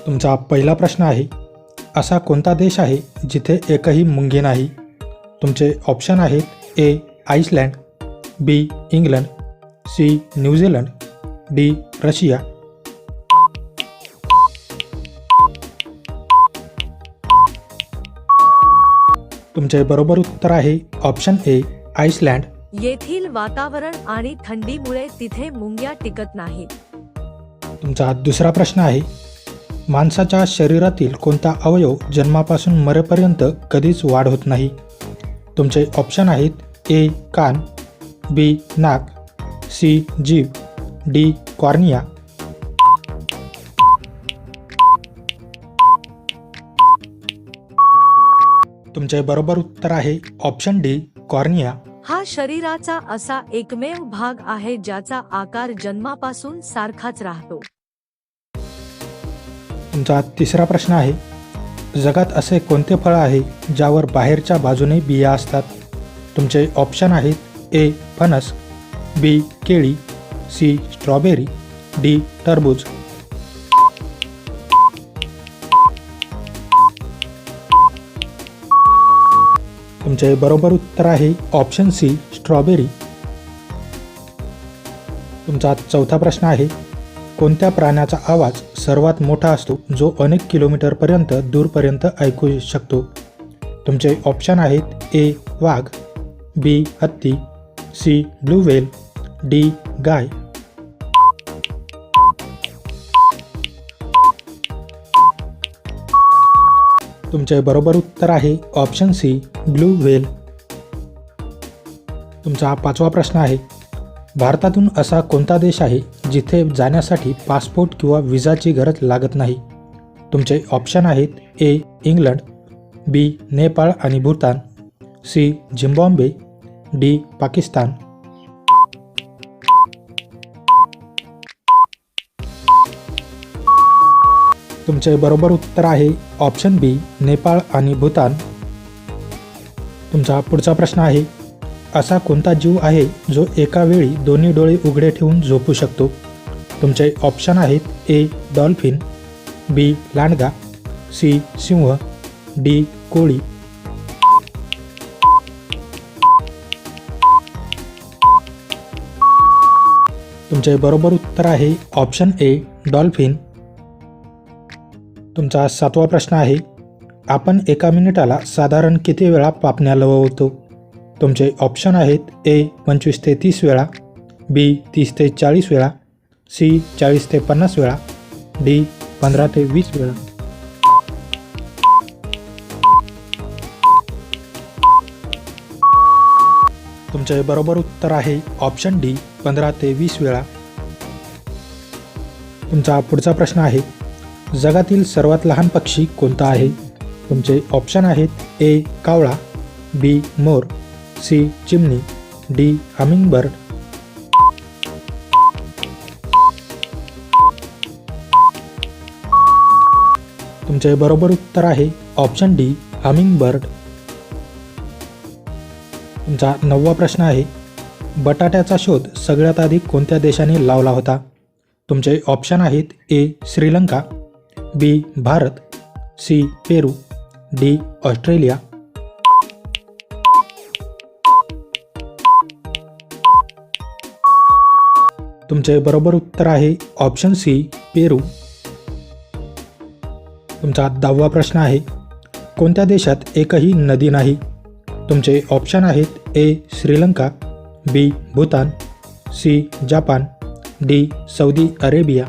तुमचा पहिला प्रश्न आहे, असा कोणता देश आहे जिथे एकही मुंगी नाही? तुमचे ऑप्शन आहेत A Iceland, B England, C New Zealand, D Russia. तुमचे बरोबर उत्तर आहे ऑप्शन ए आइसलँड. येथील वातावरण आणि थंडीमुळे तिथे मुंग्या टिकत नाहीत. तुमचा दुसरा प्रश्न आहे, माणसाच्या शरीरातील कोणता अवयव जन्मापासून मरेपर्यंत कधीच वाढ होत नाही? तुमचे ऑप्शन आहेत ए कान, बी नाक, सी जीभ, डी कॉर्निया. तुमचे बरोबर उत्तर आहे ऑप्शन डी कॉर्निया. हा शरीराचा असा एकमेव भाग आहे ज्याचा आकार जन्मापासून सारखाच राहतो. तुमचा तिसरा प्रश्न आहे, जगात असे कोणते फळ आहे ज्यावर बाहेरच्या बाजूने बिया असतात? तुमचे ऑप्शन आहेत ए फणस, बी केळी, सी स्ट्रॉबेरी, डी टरबूज. तुमचे बरोबर उत्तर आहे ऑप्शन सी स्ट्रॉबेरी. तुमचा चौथा प्रश्न आहे, कोणत्या प्राण्याचा आवाज सर्वात मोठा असतो जो अनेक किलोमीटरपर्यंत दूरपर्यंत ऐकू शकतो? तुमचे ऑप्शन आहेत ए वाघ, बी हत्ती, सी ब्लू व्हेल, डी गाय. तुमचे बरोबर उत्तर आहे ऑप्शन सी ब्लू व्हेल. तुमचा पाचवा प्रश्न आहे, भारतातून असा कोणता देश आहे जिथे जाण्यासाठी पासपोर्ट किंवा विजाची गरज लागत नाही? तुमचे ऑप्शन आहेत ए इंग्लंड, बी नेपाळ आणि Bhutan, C Zimbabwe, D Pakistan. तुमचे बरोबर उत्तर आहे ऑप्शन बी नेपाळ आणि भूतान. तुमचा पुढचा प्रश्न आहे, असा कोणता जीव आहे जो एका वेळी दोन्ही डोळे उघडे ठेवून झोपू शकतो? तुमचे ऑप्शन आहेत ए डॉल्फिन, बी लांडगा, सी सिंह, डी कोळी. तुमचे बरोबर उत्तर आहे ऑप्शन ए डॉल्फिन. तुमचा सातवा प्रश्न आहे, आपण एका मिनिटाला साधारण किती वेळा पापण्या लवतो? तुमचे ऑप्शन आहेत ए 25 ते 30 वेळा, बी 30 ते 40 वेळा, सी 40 ते 50 वेळा, डी 15 ते 20 वेळा. तुमचे बरोबर उत्तर आहे ऑप्शन डी 15 ते 20 वेळा. तुमचा पुढचा प्रश्न आहे, जगातील सर्वात लहान पक्षी कोणता आहे? तुमचे ऑप्शन आहेत ए कावळा, बी मोर, सी चिमणी, डी हमिंगबर्ड. तुमचे बरोबर उत्तर आहे ऑप्शन डी हमिंगबर्ड. तुमचा नववा प्रश्न आहे, बटाट्याचा शोध सगळ्यात आधी कोणत्या देशाने लावला होता? तुमचे ऑप्शन आहेत A Sri Lanka, B Bharat, C Peru, D Australia. तुमचे बरोबर उत्तर आहे ऑप्शन सी पेरू. तुमचा 10वा प्रश्न आहे, कोणत्या देशात एकही नदी नाही? तुमचे ऑप्शन आहेत A Sri Lanka, B Bhutan, C Japan, D Saudi Arabia.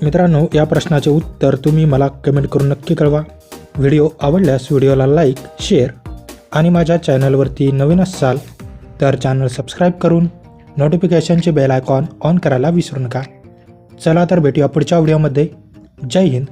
मित्रांनो, या प्रश्नाचे उत्तर तुम्ही मला कमेंट करून नक्की कळवा. व्हिडिओ आवडल्यास व्हिडिओला लाईक, शेअर आणि माझ्या चॅनलवरती नवीन असाल तर चॅनल सबस्क्राईब करून नोटिफिकेशनचे बेल आयकॉन ऑन करायला विसरू नका. चला तर भेटूया पुढच्या व्हिडिओमध्ये. जय हिंद.